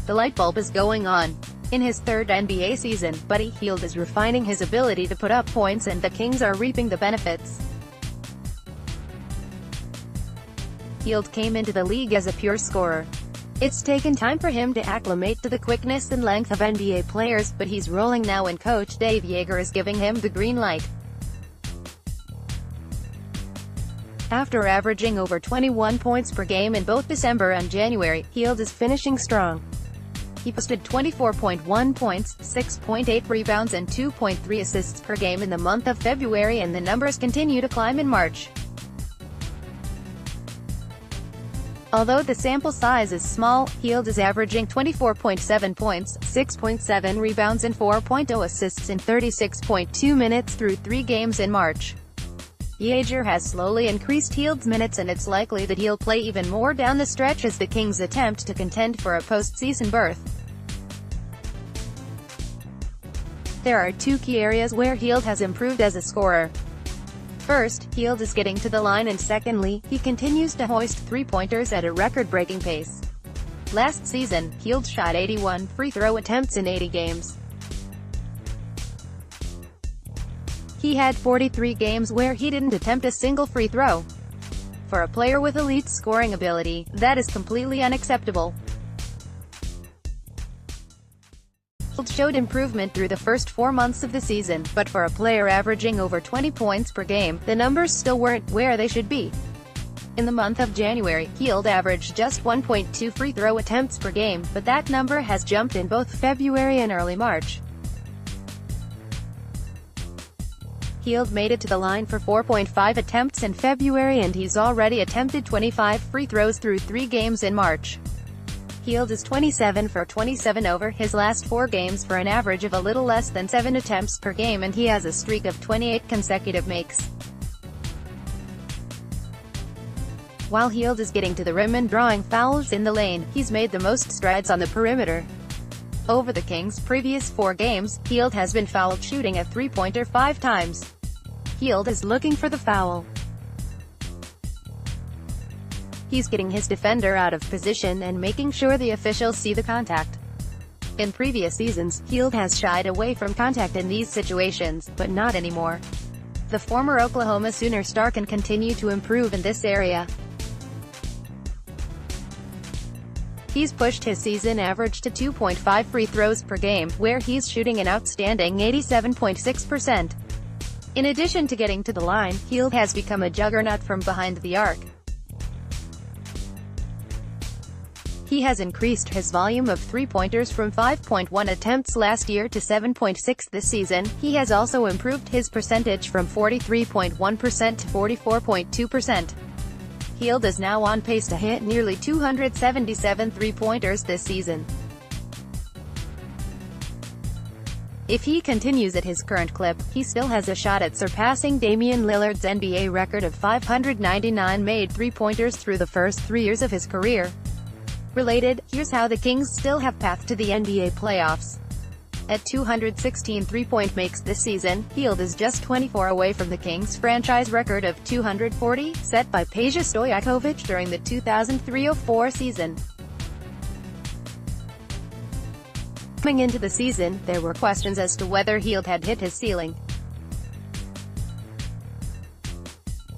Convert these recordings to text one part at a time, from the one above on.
The light bulb is going on. In his third NBA season, Buddy Hield is refining his ability to put up points, and the Kings are reaping the benefits. Hield came into the league as a pure scorer. It's taken time for him to acclimate to the quickness and length of NBA players, but he's rolling now, and coach Dave Joerger is giving him the green light. After averaging over 21 points per game in both December and January, Hield is finishing strong. He posted 24.1 points, 6.8 rebounds and 2.3 assists per game in the month of February, and the numbers continue to climb in March. Although the sample size is small, Hield is averaging 24.7 points, 6.7 rebounds and 4.0 assists in 36.2 minutes through 3 games in March. Joerger has slowly increased Hield's minutes, and it's likely that he'll play even more down the stretch as the Kings attempt to contend for a postseason berth. There are 2 key areas where Hield has improved as a scorer. First, Hield is getting to the line, and secondly, he continues to hoist three-pointers at a record-breaking pace. Last season, Hield shot 81 free throw attempts in 80 games. He had 43 games where he didn't attempt a single free throw. For a player with elite scoring ability, that is completely unacceptable. Hield showed improvement through the first 4 months of the season, but for a player averaging over 20 points per game, the numbers still weren't where they should be. In the month of January, Hield averaged just 1.2 free throw attempts per game, but that number has jumped in both February and early March. Hield made it to the line for 4.5 attempts in February, and he's already attempted 25 free throws through 3 games in March. Hield is 27 for 27 over his last 4 games for an average of a little less than 7 attempts per game, and he has a streak of 28 consecutive makes. While Hield is getting to the rim and drawing fouls in the lane, he's made the most strides on the perimeter. Over the Kings' previous 4 games, Hield has been fouled shooting a three-pointer 5 times. Hield is looking for the foul. He's getting his defender out of position and making sure the officials see the contact. In previous seasons, Hield has shied away from contact in these situations, but not anymore. The former Oklahoma Sooner star can continue to improve in this area. He's pushed his season average to 2.5 free throws per game, where he's shooting an outstanding 87.6%. In addition to getting to the line, Hield has become a juggernaut from behind the arc. He has increased his volume of three-pointers from 5.1 attempts last year to 7.6 this season. He has also improved his percentage from 43.1% to 44.2%. Hield is now on pace to hit nearly 277 three-pointers this season. If he continues at his current clip, he still has a shot at surpassing Damian Lillard's NBA record of 599 made three-pointers through the first 3 years of his career. Related, here's how the Kings still have path to the NBA playoffs. At 216 three-point makes this season, Hield is just 24 away from the Kings' franchise record of 240, set by Peja Stojakovic during the 2003-04 season. Coming into the season, there were questions as to whether Hield had hit his ceiling.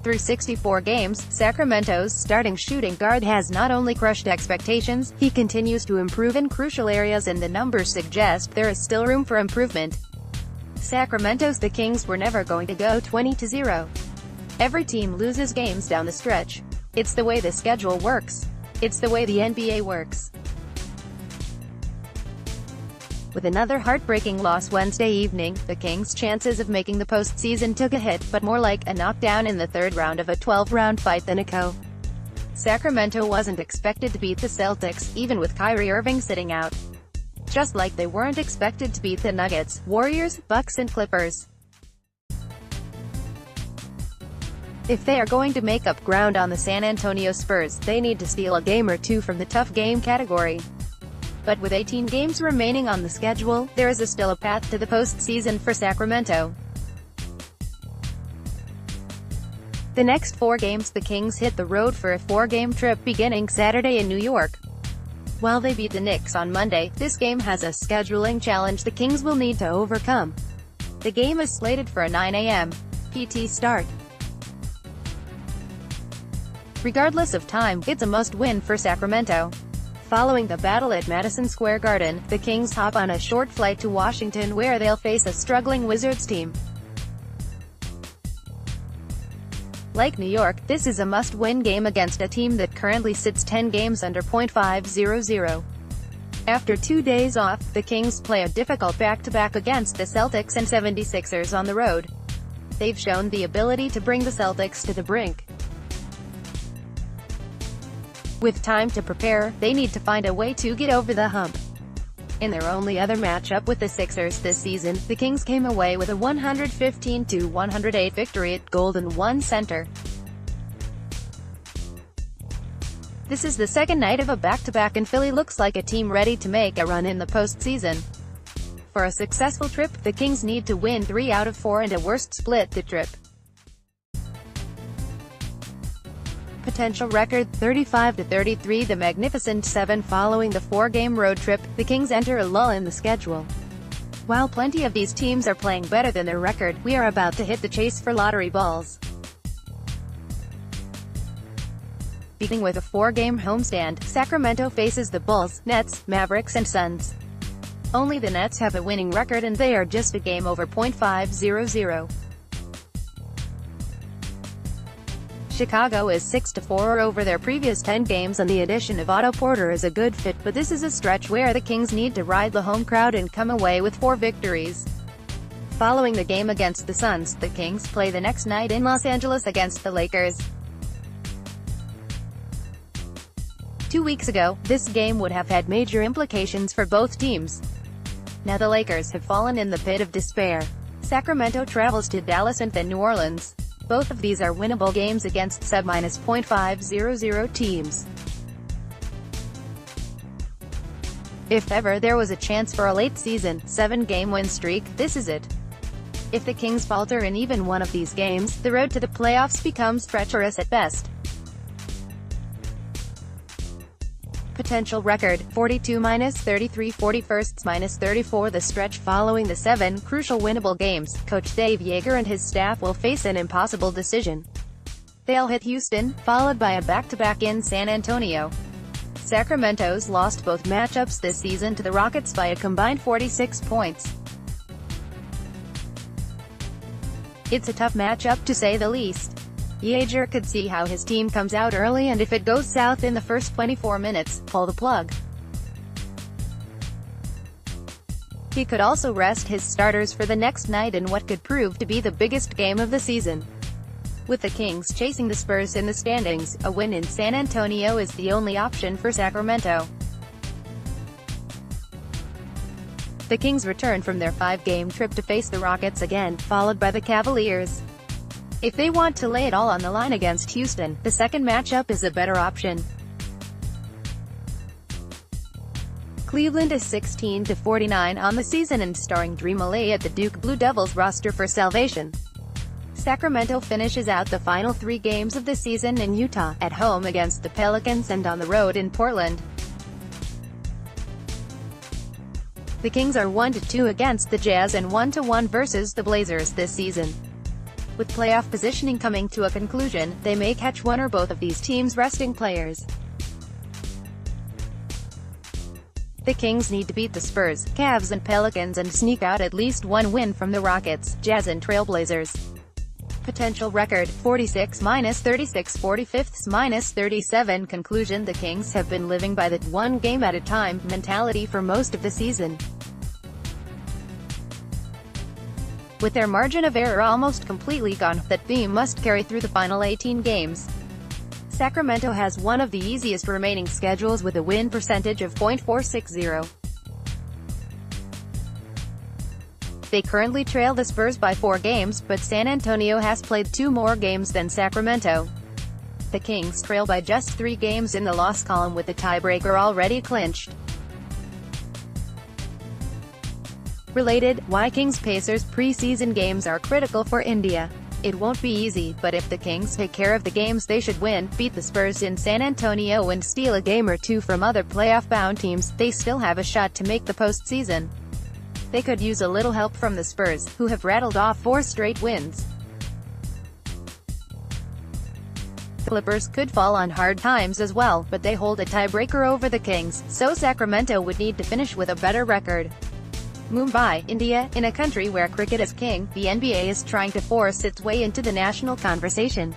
Through 64 games, Sacramento's starting shooting guard has not only crushed expectations, he continues to improve in crucial areas, and the numbers suggest there is still room for improvement. Sacramento's the Kings were never going to go 20-0. Every team loses games down the stretch. It's the way the schedule works. It's the way the NBA works. With another heartbreaking loss Wednesday evening, the Kings' chances of making the postseason took a hit, but more like a knockdown in the third round of a 12-round fight than a KO. Sacramento wasn't expected to beat the Celtics, even with Kyrie Irving sitting out. Just like they weren't expected to beat the Nuggets, Warriors, Bucks and Clippers. If they are going to make up ground on the San Antonio Spurs, they need to steal a game or two from the tough game category. But with 18 games remaining on the schedule, there is still a path to the postseason for Sacramento. The next 4 games the Kings hit the road for a 4-game trip beginning Saturday in New York. While they beat the Knicks on Monday, this game has a scheduling challenge the Kings will need to overcome. The game is slated for a 9 a.m. PT start. Regardless of time, it's a must-win for Sacramento. Following the battle at Madison Square Garden, the Kings hop on a short flight to Washington where they'll face a struggling Wizards team. Like New York, this is a must-win game against a team that currently sits 10 games under .500. After 2 days off, the Kings play a difficult back-to-back against the Celtics and 76ers on the road. They've shown the ability to bring the Celtics to the brink. With time to prepare, they need to find a way to get over the hump. In their only other matchup with the Sixers this season, the Kings came away with a 115-108 victory at Golden One Center. This is the second night of a back-to-back and Philly looks like a team ready to make a run in the postseason. For a successful trip, the Kings need to win 3 out of 4 and a worst split the trip. Potential record, 35-33 The Magnificent Seven. Following the 4-game road trip, the Kings enter a lull in the schedule. While plenty of these teams are playing better than their record, we are about to hit the chase for lottery balls. Beginning with a 4-game homestand, Sacramento faces the Bulls, Nets, Mavericks and Suns. Only the Nets have a winning record and they are just a game over .500. Chicago is 6-4 over their previous 10 games and the addition of Otto Porter is a good fit, but this is a stretch where the Kings need to ride the home crowd and come away with 4 victories. Following the game against the Suns, the Kings play the next night in Los Angeles against the Lakers. 2 weeks ago, this game would have had major implications for both teams. Now the Lakers have fallen in the pit of despair. Sacramento travels to Dallas and then New Orleans. Both of these are winnable games against sub-.500 teams. If ever there was a chance for a late-season, 7-game win streak, this is it. If the Kings falter in even one of these games, the road to the playoffs becomes treacherous at best. Potential record, 42-33 41st-34 The stretch following the 7 crucial winnable games, Coach Dave Joerger and his staff will face an impossible decision. They'll hit Houston, followed by a back-to-back in San Antonio. Sacramento's lost both matchups this season to the Rockets by a combined 46 points. It's a tough matchup to say the least. Joerger could see how his team comes out early and if it goes south in the first 24 minutes, pull the plug. He could also rest his starters for the next night in what could prove to be the biggest game of the season. With the Kings chasing the Spurs in the standings, a win in San Antonio is the only option for Sacramento. The Kings return from their 5-game trip to face the Rockets again, followed by the Cavaliers. If they want to lay it all on the line against Houston, the second matchup is a better option. Cleveland is 16-49 on the season and starring Dream Ali at the Duke Blue Devils roster for salvation. Sacramento finishes out the final 3 games of the season in Utah, at home against the Pelicans and on the road in Portland. The Kings are 1-2 against the Jazz and 1-1 versus the Blazers this season. With playoff positioning coming to a conclusion, they may catch one or both of these teams' resting players. The Kings need to beat the Spurs, Cavs and Pelicans and sneak out at least one win from the Rockets, Jazz and Trailblazers. Potential record, 46-36 45th-37 Conclusion The Kings have been living by the one game at a time mentality for most of the season. With their margin of error almost completely gone, that theme must carry through the final 18 games. Sacramento has one of the easiest remaining schedules with a win percentage of .460. They currently trail the Spurs by 4 games, but San Antonio has played 2 more games than Sacramento. The Kings trail by just 3 games in the loss column with the tiebreaker already clinched. Related, why Kings-Pacers preseason games are critical for India. It won't be easy, but if the Kings take care of the games they should win, beat the Spurs in San Antonio and steal a game or two from other playoff-bound teams, they still have a shot to make the postseason. They could use a little help from the Spurs, who have rattled off 4 straight wins. The Clippers could fall on hard times as well, but they hold a tiebreaker over the Kings, so Sacramento would need to finish with a better record. Mumbai, India. In a country where cricket is king, the NBA is trying to force its way into the national conversation.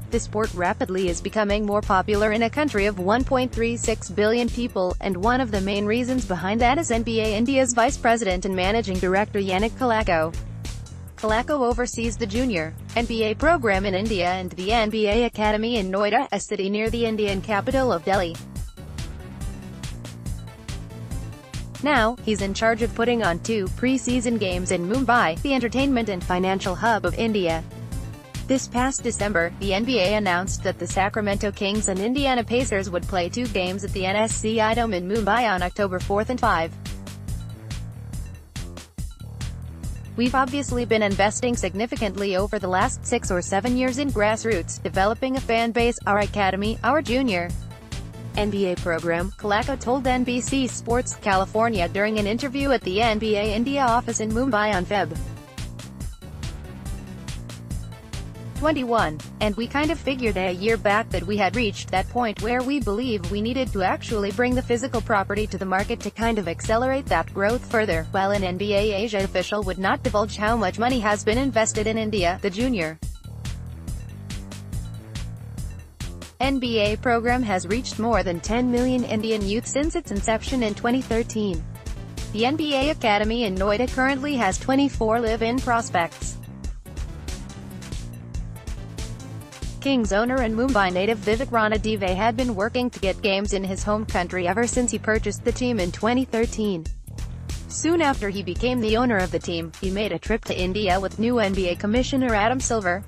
The sport rapidly is becoming more popular in a country of 1.36 billion people, and one of the main reasons behind that is NBA India's Vice President and Managing Director Yannick Kalako. Kalako oversees the junior NBA program in India and the NBA Academy in Noida, a city near the Indian capital of Delhi. Now, he's in charge of putting on 2 pre-season games in Mumbai, the entertainment and financial hub of India. This past December, the NBA announced that the Sacramento Kings and Indiana Pacers would play 2 games at the NSCI Dome in Mumbai on October 4 and 5. We've obviously been investing significantly over the last 6 or 7 years in grassroots, developing a fan base, our academy, our junior NBA program, Kalako told NBC Sports California during an interview at the NBA India office in Mumbai on Feb. 21. And we kind of figured a year back that we had reached that point where we believe we needed to actually bring the physical property to the market to kind of accelerate that growth further. While an NBA Asia official would not divulge how much money has been invested in India, the junior NBA program has reached more than 10 million Indian youth since its inception in 2013. The NBA Academy in Noida currently has 24 live-in prospects. Kings owner and Mumbai native Vivek Ranadive had been working to get games in his home country ever since he purchased the team in 2013. Soon after he became the owner of the team, he made a trip to India with new NBA Commissioner Adam Silver.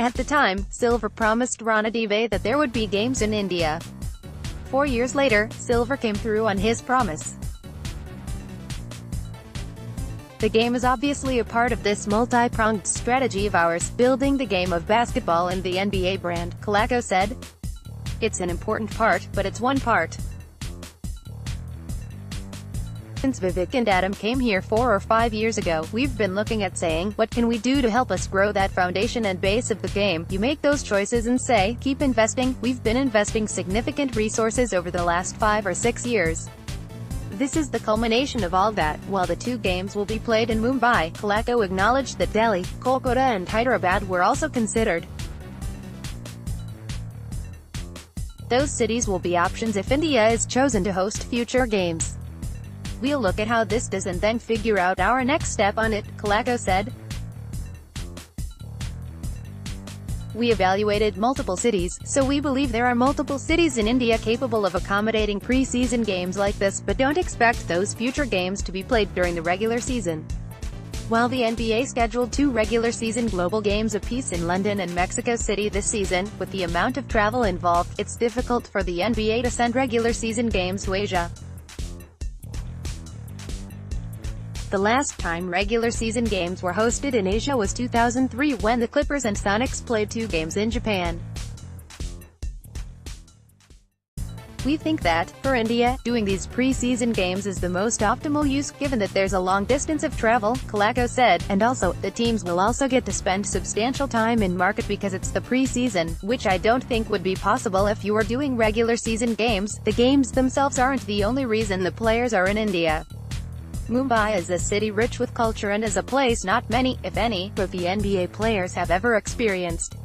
At the time, Silver promised Ranadive that there would be games in India. 4 years later, Silver came through on his promise. The game is obviously a part of this multi-pronged strategy of ours, building the game of basketball and the NBA brand, Kalako said. It's an important part, but it's one part. Since Vivek and Adam came here 4 or 5 years ago, we've been looking at saying, what can we do to help us grow that foundation and base of the game? You make those choices and say, keep investing. We've been investing significant resources over the last 5 or 6 years. This is the culmination of all that. While the 2 games will be played in Mumbai, Kalako acknowledged that Delhi, Kolkata and Hyderabad were also considered. Those cities will be options if India is chosen to host future games. We'll look at how this does and then figure out our next step on it, Kalako said. We evaluated multiple cities, so we believe there are multiple cities in India capable of accommodating pre-season games like this, but don't expect those future games to be played during the regular season. While the NBA scheduled 2 regular season global games apiece in London and Mexico City this season, with the amount of travel involved, it's difficult for the NBA to send regular season games to Asia. The last time regular season games were hosted in Asia was 2003 when the Clippers and Sonics played 2 games in Japan. We think that, for India, doing these pre-season games is the most optimal use, given that there's a long distance of travel, Kalako said, and also, the teams will also get to spend substantial time in market because it's the pre-season, which I don't think would be possible if you were doing regular season games. The games themselves aren't the only reason the players are in India. Mumbai is a city rich with culture and is a place not many, if any, of the NBA players have ever experienced.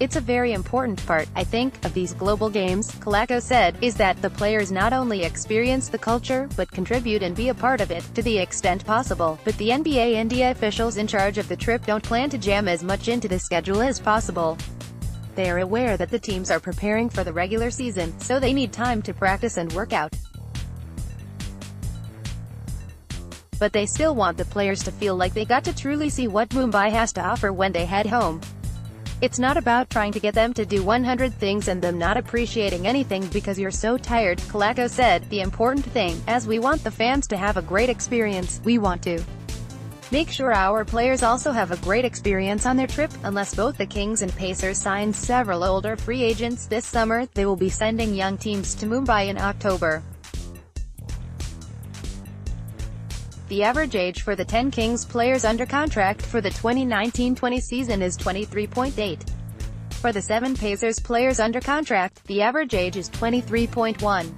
It's a very important part, I think, of these global games, Kalako said, is that the players not only experience the culture, but contribute and be a part of it, to the extent possible. But the NBA India officials in charge of the trip don't plan to jam as much into the schedule as possible. They are aware that the teams are preparing for the regular season, so they need time to practice and work out. But they still want the players to feel like they got to truly see what Mumbai has to offer when they head home. It's not about trying to get them to do 100 things and them not appreciating anything because you're so tired, Kalako said. The important thing, as we want the fans to have a great experience, we want to make sure our players also have a great experience on their trip. Unless both the Kings and Pacers sign several older free agents this summer, they will be sending young teams to Mumbai in October. The average age for the 10 Kings players under contract for the 2019-20 season is 23.8. For the 7 Pacers players under contract, the average age is 23.1.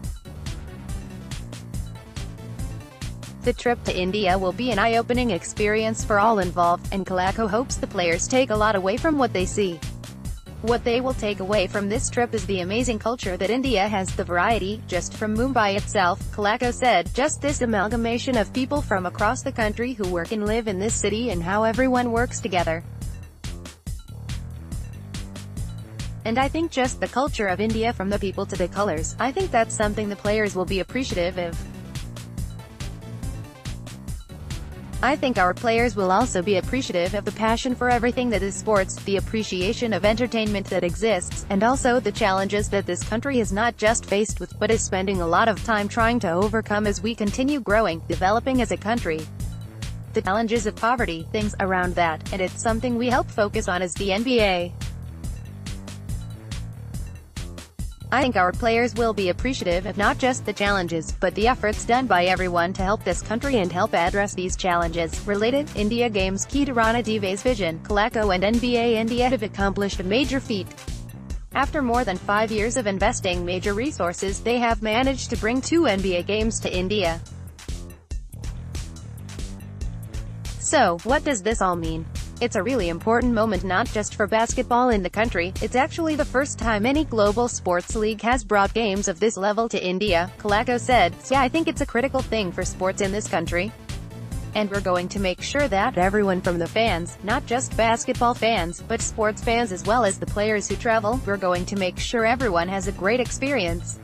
The trip to India will be an eye-opening experience for all involved, and Kalako hopes the players take a lot away from what they see. What they will take away from this trip is the amazing culture that India has, the variety, just from Mumbai itself, Kalako said, just this amalgamation of people from across the country who work and live in this city and how everyone works together. And I think just the culture of India from the people to the colors, I think that's something the players will be appreciative of. I think our players will also be appreciative of the passion for everything that is sports, the appreciation of entertainment that exists, and also the challenges that this country is not just faced with, but is spending a lot of time trying to overcome as we continue growing, developing as a country. The challenges of poverty, things around that, and it's something we help focus on as the NBA. I think our players will be appreciative of not just the challenges, but the efforts done by everyone to help this country and help address these challenges. Related, India Games key to Rana Deve's vision, Kalako and NBA India have accomplished a major feat. After more than 5 years of investing major resources, they have managed to bring 2 NBA Games to India. So, what does this all mean? It's a really important moment not just for basketball in the country, it's actually the first time any global sports league has brought games of this level to India, Kalako said. So yeah, I think it's a critical thing for sports in this country. And we're going to make sure that everyone from the fans, not just basketball fans, but sports fans as well as the players who travel, we're going to make sure everyone has a great experience.